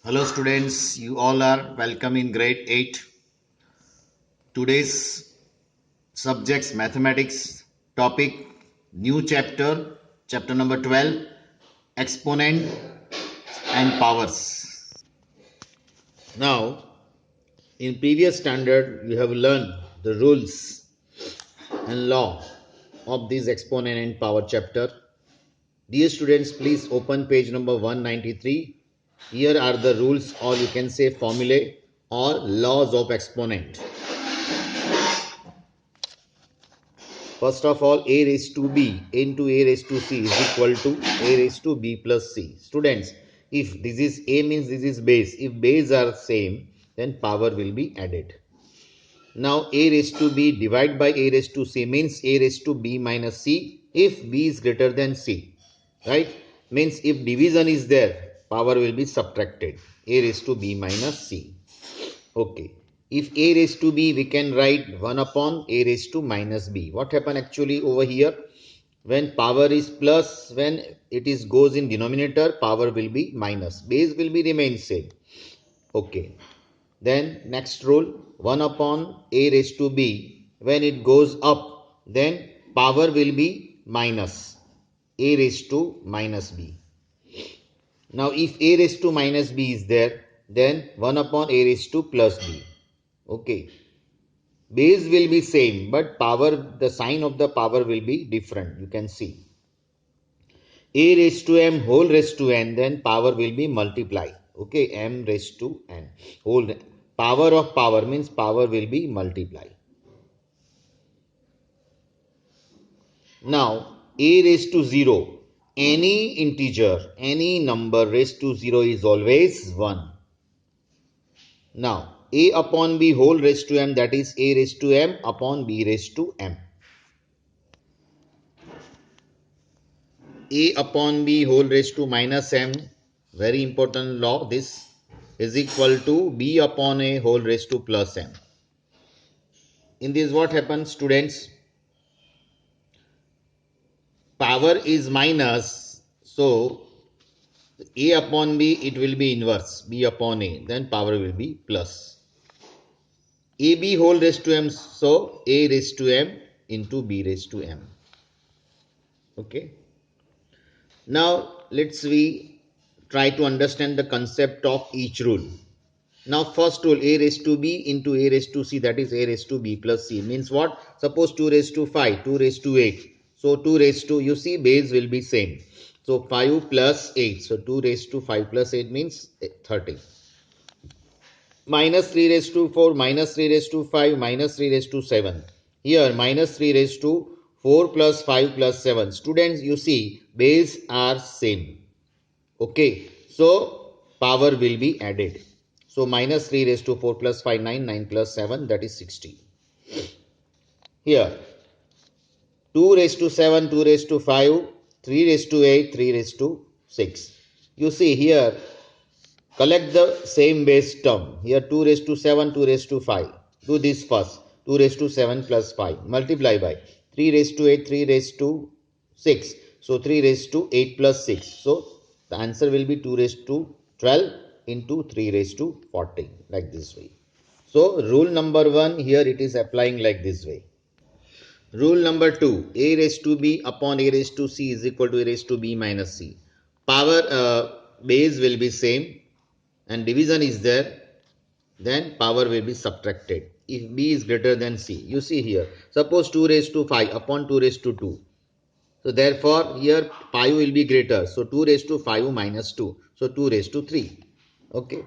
Hello students, you all are welcome in grade 8. Today's subjects mathematics topic new chapter number 12 exponent and powers. Now in previous standard you have learned the rules and law of this exponent and power chapter. Dear students, please open page number 193. Here are the rules, or you can say formulae or laws of exponent. First of all, a raised to b into a raised to c is equal to a raised to b plus c. Students, if this is a means this is base. If base are same, then power will be added. Now a raised to b divided by a raised to c means a raised to b minus c if b is greater than c. Right? Means if division is there, power will be subtracted. A raised to b minus c. Okay. If a raised to b, we can write 1 upon a raised to minus b. What happened actually over here? When power is plus, when it is goes in denominator, power will be minus. Base will be remain same. Okay. Then next rule, 1 upon a raised to b. When it goes up, then power will be minus. A raised to minus b. Now if a raised to minus b is there, then 1 upon a raised to plus b. Okay. Base will be same, but power, the sign of the power will be different. You can see. A raised to m whole raised to n, then power will be multiply. Okay, m raised to n. Whole power of power means power will be multiply. Now, a raised to 0. Any integer, any number raised to 0 is always 1. Now, a upon b whole raised to m, that is a raised to m upon b raised to m. A upon b whole raised to minus m, very important law, this is equal to b upon a whole raised to plus m. In this what happens, students? Power is minus, so a upon b it will be inverse, b upon a, then power will be plus. ab whole raised to m, so a raised to m into b raised to m. Okay. Now let's we try to understand the concept of each rule. Now first rule, a raised to b into a raised to c, that is a raised to b plus c, means what? Suppose 2 raised to 5, 2 raised to 8. So 2 raised to, you see base will be same. So 5 plus 8. So 2 raised to 5 plus 8 means 30. Minus 3 raised to 4, minus 3 raised to 5, minus 3 raised to 7. Here minus 3 raised to 4 plus 5 plus 7. Students, you see base are same. Okay. So power will be added. So minus 3 raised to 4 plus 5, 9, 9 plus 7, that is 60. Here 2 raised to 7, 2 raised to 5, 3 raised to 8, 3 raised to 6. You see here, collect the same base term. Here 2 raised to 7, 2 raised to 5. Do this first. 2 raised to 7 plus 5. Multiply by 3 raised to 8, 3 raised to 6. So 3 raised to 8 plus 6. So the answer will be 2 raised to 12 into 3 raised to 40, like this way. So rule number 1, here it is applying like this way. Rule number 2, a raised to b upon a raised to c is equal to a raised to b minus c. Power base will be same and division is there, then power will be subtracted if b is greater than c. You see here, suppose 2 raised to 5 upon 2 raised to 2. So therefore here 5 will be greater. So 2 raised to 5 minus 2. So 2 raised to 3. Okay.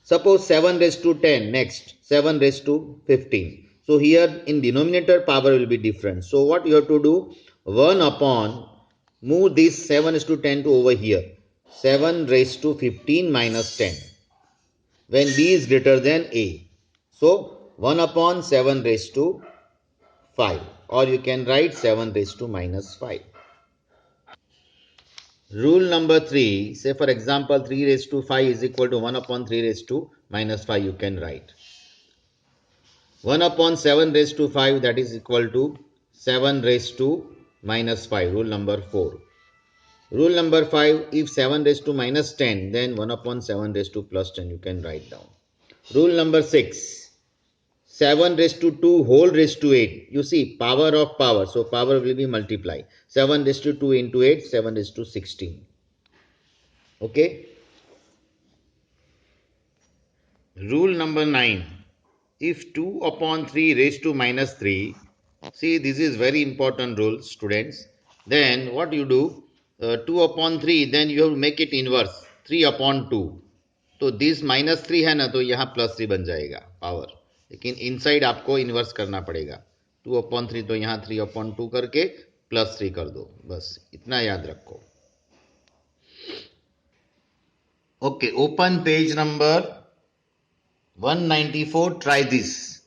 Suppose 7 raised to 10, next 7 raised to 15. So here in denominator power will be different. So what you have to do? 1 upon, move this 7 raised to 10 to over here. 7 raised to 15 minus 10. When b is greater than a. So 1 upon 7 raised to 5. Or you can write 7 raised to minus 5. Rule number 3, say for example 3 raised to 5 is equal to 1 upon 3 raised to minus 5, you can write. 1 upon 7 raised to 5, that is equal to 7 raised to minus 5, rule number 4. Rule number 5, if 7 raised to minus 10, then 1 upon 7 raised to plus 10, you can write down. Rule number 6, 7 raised to 2 whole raised to 8. You see, power of power, so power will be multiplied. 7 raised to 2 into 8, 7 raised to 16. Okay. Rule number 9, if 2 upon 3 raised to minus 3, see this is very important rule students, then what you do, 2 upon 3, then you have to make it inverse, 3 upon 2. तो this minus three है ना, तो यहाँ plus three बन जाएगा power, लेकिन inside आपको inverse करना पड़ेगा. 2/3 तो यहाँ 3/2 करके प्लस 3 कर दो, बस इतना याद रखो. Okay, open page number 194. Try this.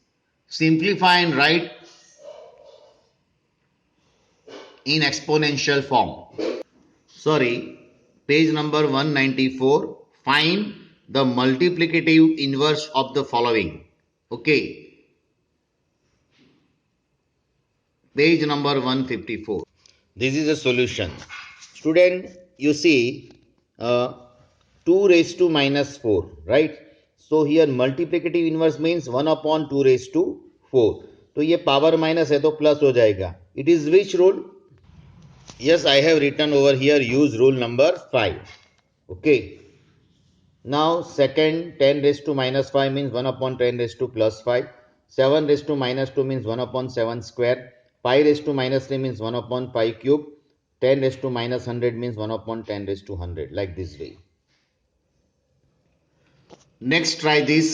Simplify and write in exponential form. Sorry, page number 194. Find the multiplicative inverse of the following. Okay. Page number 154. This is a solution. Student, you see 2 raised to minus 4, right? So here multiplicative inverse means 1 upon 2 raised to 4. तो ये power minus है तो plus हो जाएगा. It is which rule? Yes, I have written over here, use rule number 5. Okay. Now second, 10 raised to minus 5 means 1 upon 10 raised to plus 5. 7 raised to minus 2 means 1 upon 7 square. 5 raised to minus 3 means 1 upon 5 cube. 10 raised to minus 100 means 1 upon 10 raised to 100, like this way. Next, try this,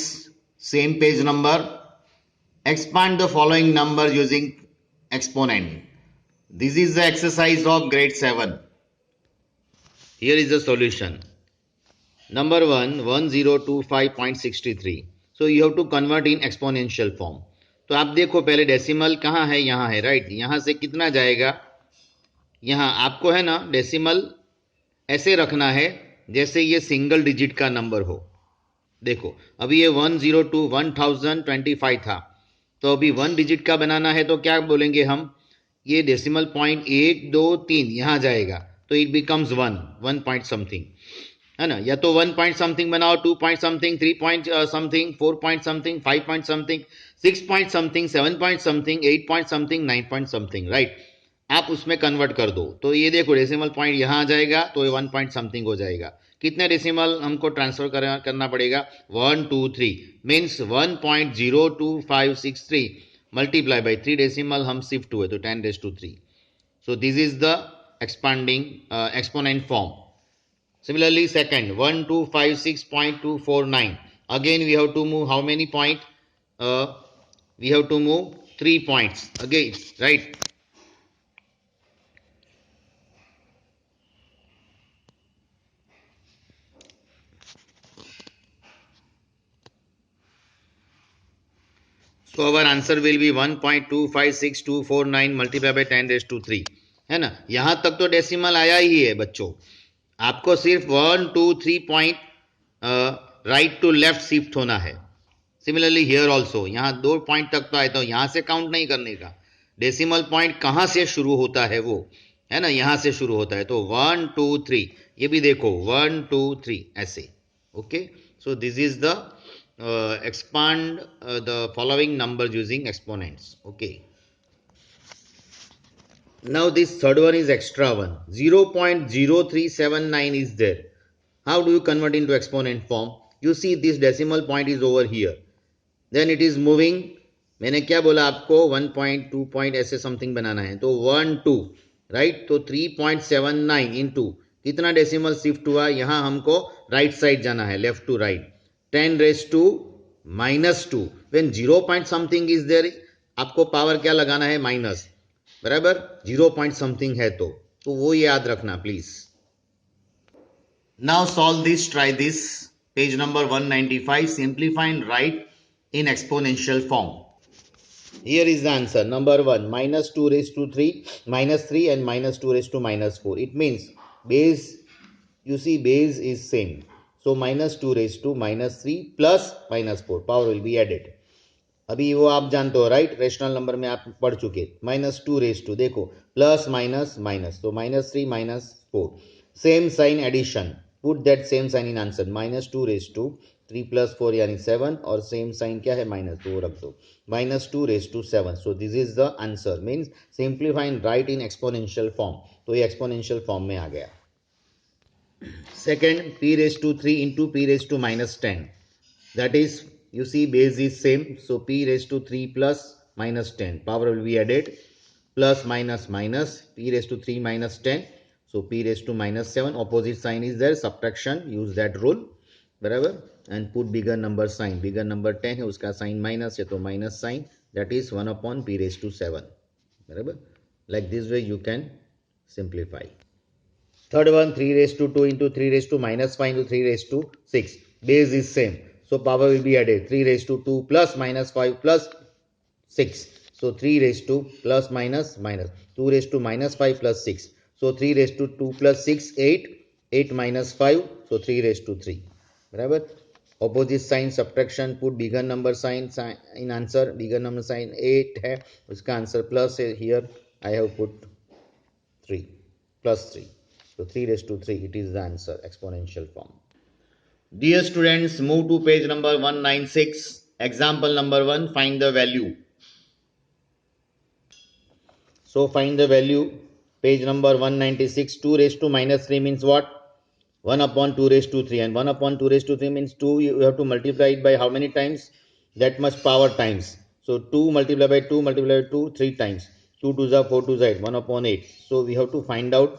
same page number. Expand the following numbers using exponent. This is the exercise of grade 7. Here is the solution. Number 1, 1025.63. So you have to convert in exponential form. तो आप देखो पहले decimal कहाँ है, यहाँ है, right. यहाँ से कितना जाएगा, यहाँ आपको है ना डेसिमल ऐसे रखना है जैसे ये सिंगल डिजिट का नंबर हो. देखो अभी ये 102 1025 था, तो अभी 1 डिजिट का बनाना है तो क्या बोलेंगे हम, ये डेसिमल पॉइंट 1 2 3 यहाँ जाएगा तो इट बिकम्स 1 पॉइंट समथिंग है ना. या तो 1 पॉइंट समथिंग बनाओ, 2 point something, 3 point something, 4 point something, 5 point something, 6 point something, 7 point something, 8 point something, 9 point something, right. आप उसमें कन्वर्ट कर दो. तो ये देखो डेसिमल पॉइंट यहाँ आ जाएगा तो ये 1 पॉइंट समथिंग हो जाएगा. कितने डेसिमल हमको ट्रांसफर करना पड़ेगा, 1 2 3 मीन्स 1.02563 मल्टीप्लाई बाई 3 डेसिमल हम शिफ्ट हुए तो 10⁻3. सो this is the expanding exponent form. Similarly, second 1256.249. Again, we have to move how many point? We have to move 3 points. Again, right? So our answer will be 1.256249 multiplied by 10⁻3. है ना. यहां तक तो decimal आया ही है बच्चों. आपको सिर्फ 1 2 3 point right to left shift होना है. सिमिलरली हियर ऑल्सो, यहाँ 2 पॉइंट तक तो आए तो यहाँ से काउंट नहीं करने का. डेसिमल पॉइंट कहाँ से शुरू होता है वो, है ना, यहाँ से शुरू होता है तो 1 2 3, ये भी देखो 1 2 3 ऐसे. Okay, so this is the expand the following numbers using exponents. Okay, now this third one is extra one. 0.0379 is there. How do you convert into exponent form? You see this decimal point is over here, then it is moving. मैंने क्या बोला आपको, 1 point 2 point ऐसे something बनाना है तो 1 2, right. तो 3.79 into कितना decimal shift हुआ, यहाँ हमको राइट साइड जाना है, left to right. 10⁻⁻2. When 0 point something is there, आपको पावर क्या लगाना है, माइनस, बराबर. 0 पॉइंट समथिंग है तो वो याद रखना please. Now solve this, try this, page number 195. Simplify and right in exponential form. Here is the answer. Number 1, minus 2 raised to 3, minus 3 and minus 2 raised to minus 4. It means base, you see base is same. So minus 2 raised to minus 3 plus minus 4. Power will be added. अभी वो आप जानते हो, right. Rational number में आप पढ़ चुके. minus 2 raised to, देखो प्लस माइनस माइनस, तो minus 3 minus 4. Same sign addition, put that same sign in answer, -2 + 4 यानी 7 और सेम साइन क्या है माइनस, तो रख दो -2 = 7. सो this is the answer, means simplify and right in exponential form. तो ये एक्सपोनेंशियल फॉर्म में आ गया. Second, p⁻³ into p⁻−10. That is, you see base is same, so p⁻³ plus -10, power will be added, plus minus minus, p⁻³ -10, so p⁻−7, opposite sign is there, subtraction, use that rule, बराबर, and put bigger number sign, bigger number 10 है उसका sign minus है तो minus sign, that is 1/p⁻7, बराबर. Like this way you can simplify. Third one, 3⁻² into 3⁻−5 into 3⁻6. Base is same, so power will be added. 3⁻² plus -5 plus 6. So 3⁻² plus minus minus. 2⁻−5 plus 6. So 3⁻² plus 6, 8. 8 minus 5, so 3⁻3. बराबर. Opposite sign subtraction, put bigger number sign in answer. Bigger number sign 8 है, उसका answer plus है. Here I have put 3 plus 3. So 3⁻3, it is the answer, exponential form. Dear students, move to page number 196. Example number 1, find the value. So find the value, page number 196. 2⁻³ means what? 1/2⁻³ and 1/2⁻³ means 2, you have to multiply it by how many times? That much power times. So 2 multiplied by 2 multiplied by 2, 3 times. 2 2 is 4 2 is 8, 1/8. So we have to find out,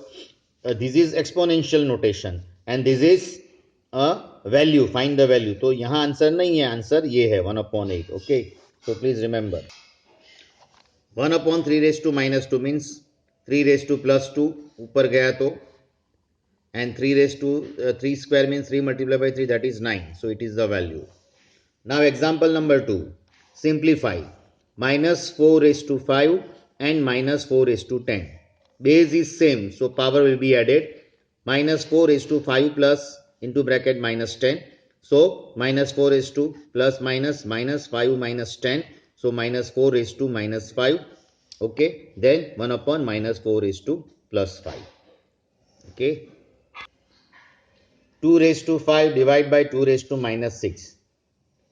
this is exponential notation and this is a value, find the value. तो यहाँ answer नहीं है, answer ये है 1/8. Okay, so please remember 1/3⁻² means 3⁻+2 ऊपर गया तो, and 3 square means 3 multiplied by 3, that is 9. So it is the value. Now example number 2, simplify. -4⁵ and -4�10. Base is same, so power will be added. -4⁵ plus into bracket -10. So -4⁵ plus minus minus 5 minus 10. So -4⁻−5. Okay, then 1/-4 plus 5. Okay. 2⁵5 divided by 2⁻6.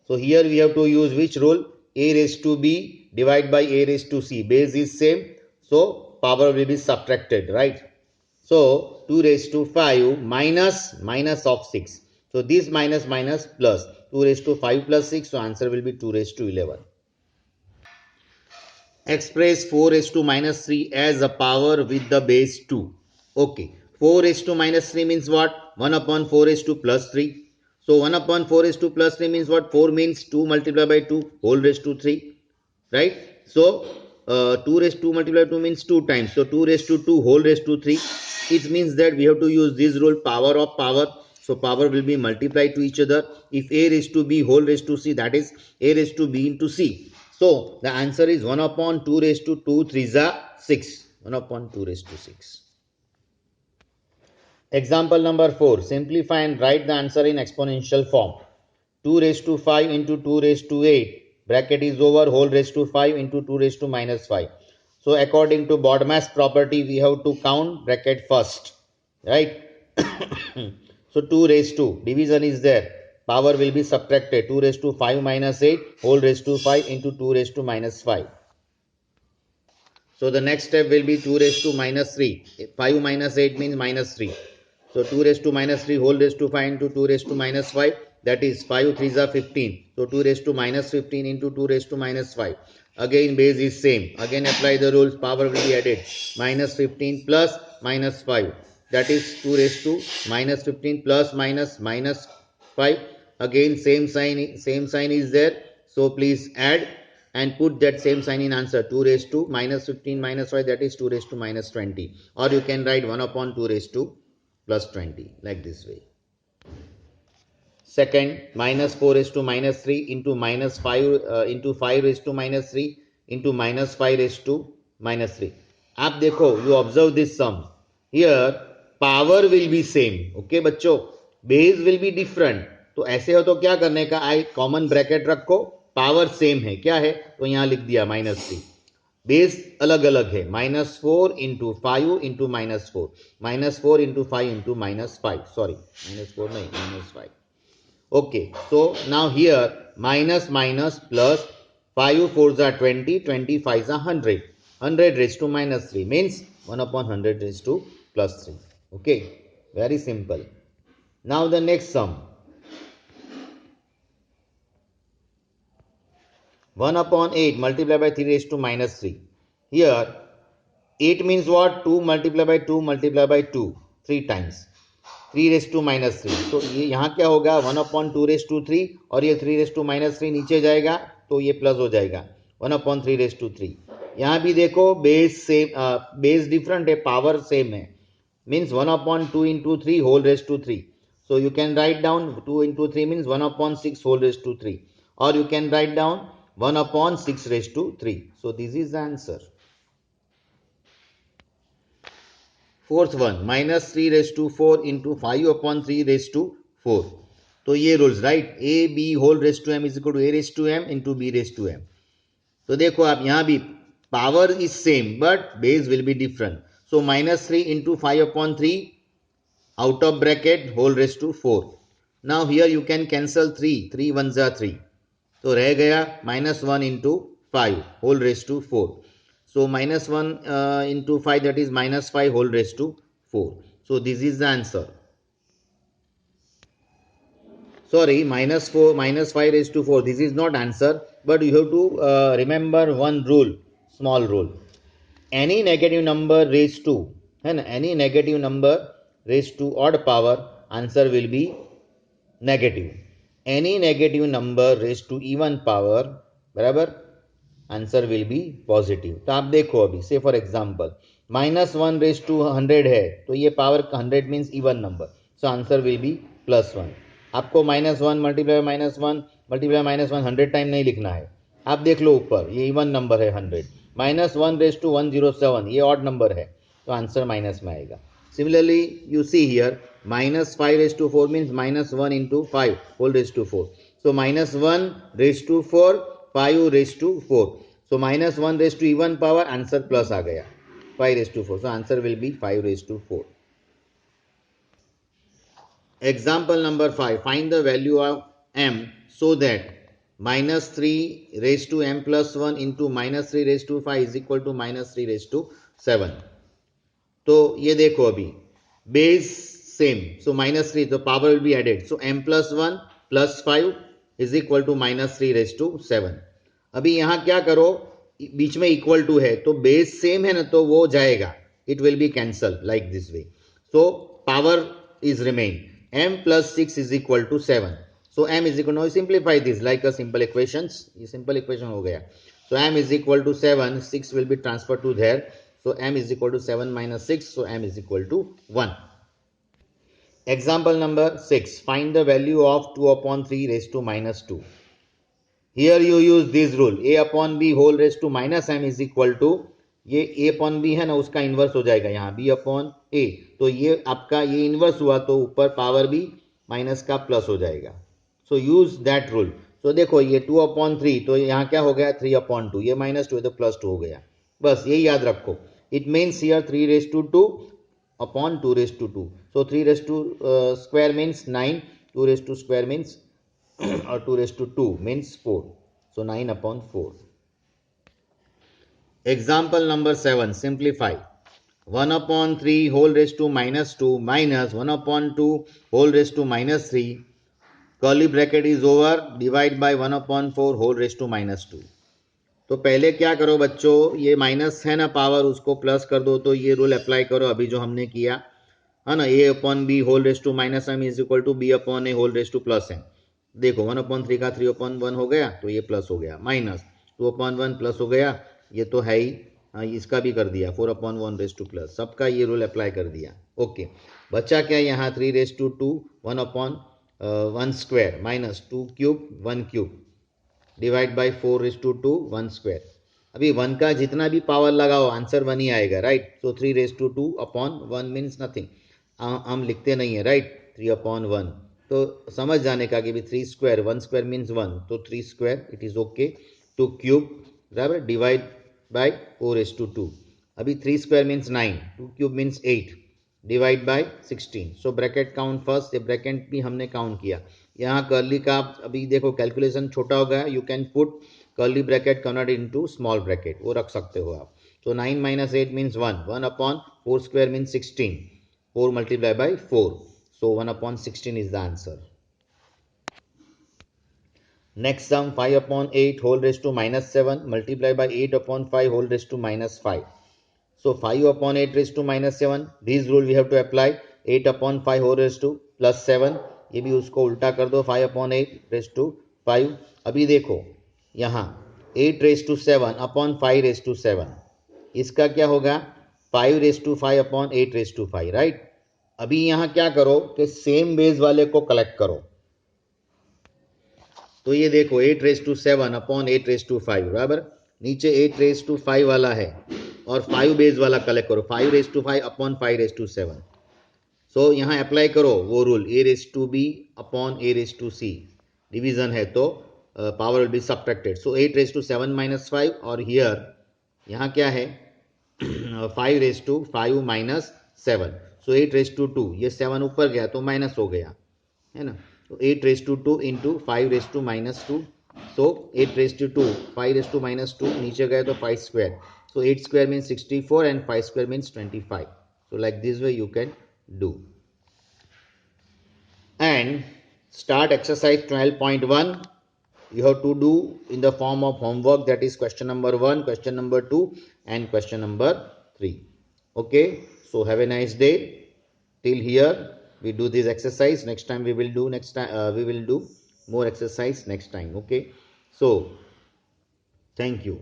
So here we have to use which rule? A⁻b divided by A⁻c. Base is same, so power will be subtracted, right? So 2⁵5 minus of 6. So this minus minus plus 2⁵5 plus 6. So answer will be 2⁻11. Express 4⁻³ as a power with the base 2. Okay. 4⁻³ means what? 1/4 plus 3. So 1/4 plus 3 means what? 4 means 2 multiplied by 2 whole raised to 3. Right? So 2 multiplied by 2 means 2 times. So 2⁻² whole raised to 3. It means that we have to use this rule, power of power. So power will be multiplied to each other. If A⁻b whole raised to c, that is A⁻b into c. So the answer is 1/2⁵ 3 6. 1/2⁵. Example number 4. Simplify and write the answer in exponential form. 2⁵5 into 2⁸8. Bracket is over, whole raised to 5 into 2⁻−5. So according to BODMAS property, we have to count bracket first. Right? So 2⁻². Division is there. Power will be subtracted. 2⁵5 minus 8 whole raised to 5 into 2⁻−5. So the next step will be 2⁻−3. 5 minus 8 means -3. So 2⁻−3 whole raised to 5 into 2⁻−5, that is 5 3s are 15. So 2⁻−15 into 2⁻−5. Again base is same. Again apply the rules, power will be added. -15 plus -5, that is 2⁻−15 plus -5. Again same sign is there. So please add and put that same sign in answer. 2⁻−15 minus 5, that is 2⁻−20. Or you can write 1/2 plus 20, like this way. Second, -4⁻³ into -5 into 5⁻³ into -5⁻³ आप देखो, you observe this sum. Here power will be same. Okay बच्चों, base will be different. तो ऐसे हो तो क्या करने का, आई कॉमन ब्रैकेट रखो, पावर सेम है, क्या है तो यहाँ लिख दिया -3. बेस अलग अलग है, -4 into 5 into -4, -4 into 5 into -5, sorry -4 नहीं -5. Okay, so now here minus minus plus 5 4s are 20, 25 are 100. 100 raised to minus 3 means 1 upon 100 raised to plus 3. Okay, very simple. Now the next sum. 1 upon 8 multiplied by 3 raised to minus 3. Here 8 means what? 2 multiplied by 2 multiplied by 2, 3 times. 3 raise to minus 3. तो ये यहाँ क्या होगा? 1 upon 2 race to 3 और ये 3 raise to minus 3 नीचे जाएगा तो ये प्लस हो जाएगा 1 अपॉन 3 रेस टू 3. यहाँ भी देखो बेस सेम, बेस डिफरेंट है, पावर सेम है. Means 1 upon 2 into 3 whole raise to 3. So you can write down 2 into 3 means 1 upon 6 whole raise to 3, और you can write down 1 upon 6 raised to 3. So this is the answer. Fourth one, minus 3 raised to 4 into 5 upon 3 raised to 4. तो ये rules right, a b whole raised to m is equal to a raised to m into b raised to m. तो देखो आप यहाँ भी power is same but base will be different. So minus 3 into 5 upon 3 out of bracket whole raised to 4. Now here you can cancel 3 1 जा 3, तो रह गया -1 into 5 whole raise to 4. So -1 into 5 that is -5 whole raise to 4. So this is the answer. Sorry, -5 raised to 4. This is not answer, but you have to remember one rule, small rule. Any negative number raised to, and any negative number raised to odd power, answer will be negative. Any negative number raised to even power, बराबर, answer will be positive. तो आप देखो अभी, से for example -1 raise to 100 है तो ये power 100 means even number, so answer will be +1. आपको -1 मल्टीप्लाई -1 मल्टीप्लाई -1 100 टाइम नहीं लिखना है. आप देख लो ऊपर, ये इवन नंबर है 100. -1 रेस टू 107 ये ऑड नंबर है, तो आंसर माइनस में आएगा. Similarly, you see here -5 raised to 4 means -1 into 5 whole raised to 4. So -1 raised to 4, 5 raised to 4. So -1 raised to even power, answer plus आ गया 5 raised to 4. So answer will be 5 raised to 4. Example number 5. Find the value of m so that -3 raised to m plus 1 into -3 raised to 5 is equal to -3 raised to 7. तो ये देखो अभी base same, so -3, तो power will be added. So m plus 1 plus 5 is equal to -3 raise to 7. अभी यहाँ क्या करो, बीच में इक्वल टू है तो बेस सेम है ना, तो वो जाएगा, it will be cancel like this way. So power is remain m plus 6 is equal to 7. So m is equal to, simplify this like a simple equation. ये simple equation हो गया. So m is equal to 7, 6 will be transfer to there. So m is equal to 7 minus 6. So m is equal to 1. Example number 6. Find the value of 2 upon 3 raised to minus 2. Here you use this rule. A upon b whole raised to minus m is equal to, ये a upon b है ना, उसका inverse हो जाएगा यहाँ b upon a. तो ये आपका ये इन्वर्स हुआ तो ऊपर पावर भी माइनस का प्लस हो जाएगा. So use that rule. So देखो ये 2 upon 3, तो यहाँ क्या हो गया 3 upon 2, ये -2 है तो +2 हो गया. बस यही याद रखो. It means here 3 raised to 2 upon 2 raised to 2. So 3 raised to square means 9, 2 raised to square means or 2 raised to 2 means 4. So 9 upon 4. Example number 7. Simplify. 1 upon 3 whole raised to -2 minus 1 upon 2 whole raised to -3. Curly bracket is over. Divide by 1 upon 4 whole raised to -2. तो पहले क्या करो बच्चों, ये minus है ना power, उसको plus कर दो. तो ये रूल अप्लाई करो अभी जो हमने किया है ना, a upon B whole raise to minus m is equal to b upon A whole raise to plus m. देखो 1 अपॉन 3 का 3 अपॉन 1 हो गया तो ये प्लस हो गया, माइनस 2 अपॉन 1 प्लस हो गया, ये तो है ही. इसका भी कर दिया 4 अपॉन 1 रेस टू प्लस, सबका ये रूल अप्लाई कर दिया. ओके, बच्चा क्या यहाँ 3 raise to 2 1 upon 1 square minus 2 cube 1 cube divide by 4 raise to 2 1 square. अभी 1 का जितना भी पावर लगाओ आंसर 1 ही आएगा, right. So 3 raise to 2 upon 1 means nothing, हम लिखते नहीं है, राइट. 3 अपॉन 1 तो समझ जाने का कि 3 स्क्वायर 1 स्क्वायर मीन्स 1, तो 3 square it is okay. 2 cube बराबर डिवाइड by 4:2. अभी 3 square means 9, 2 cube means 8, divide by 16. So bracket count first, ये bracket भी हमने count किया. यहाँ कर्ली का अभी देखो कैलकुलेशन छोटा हो गया, you can put curly bracket convert into small bracket, वो रख सकते हो आप. So 9 minus 8 means 1, 1 upon 4 square means 16, 4 multiplied by 4. So 1 upon 16 is the answer. Next sum, 5 upon 8 whole raised to minus 7 multiplied by 8 upon 5 whole raised to minus 5. So 5 upon 8 raised to minus 7. This rule we have to apply. 8 upon 5 whole raised to plus 7. ये भी उसको उल्टा कर दो. 5 upon 8 raised to 5. अभी देखो यहाँ 8 raised to 7 upon 5 raised to 7. इसका क्या होगा? 5 raised to 5 upon 8 raised to 5, right? अभी यहाँ क्या करो कि सेम बेस वाले को कलेक्ट करो. तो ये देखो 8 raise to 7 upon 8 raise to 5 बराबर. नीचे 8 रेज टू 5 वाला है और 5 बेस वाला कलेक्ट करो. 5 raise to 5 upon 5 raise to 7. So यहाँ अप्लाई करो वो rule, A raise to B upon A raise to C. Division है तो power will be subtracted. So 8 raise to 7 minus 5 और हियर यहाँ क्या है 5 raise to 5 minus 7. So 8 raise to 2, ये 7 ऊपर गया तो माइनस हो गया है ना. So 8 raised to 2 into 5 raised to minus 2. So 8 raised to 2, 5 raised to minus 2, नीचे गए तो 5 square. So 8 square means 64 and 5 square means 25. So like this way you can do. And start exercise 12.1. You have to do in the form of homework, that is question number 1, question number 2 and question number 3. Okay, so have a nice day. Till here we do this exercise. Next time we will do we will do more exercise next time. Okay, so thank you.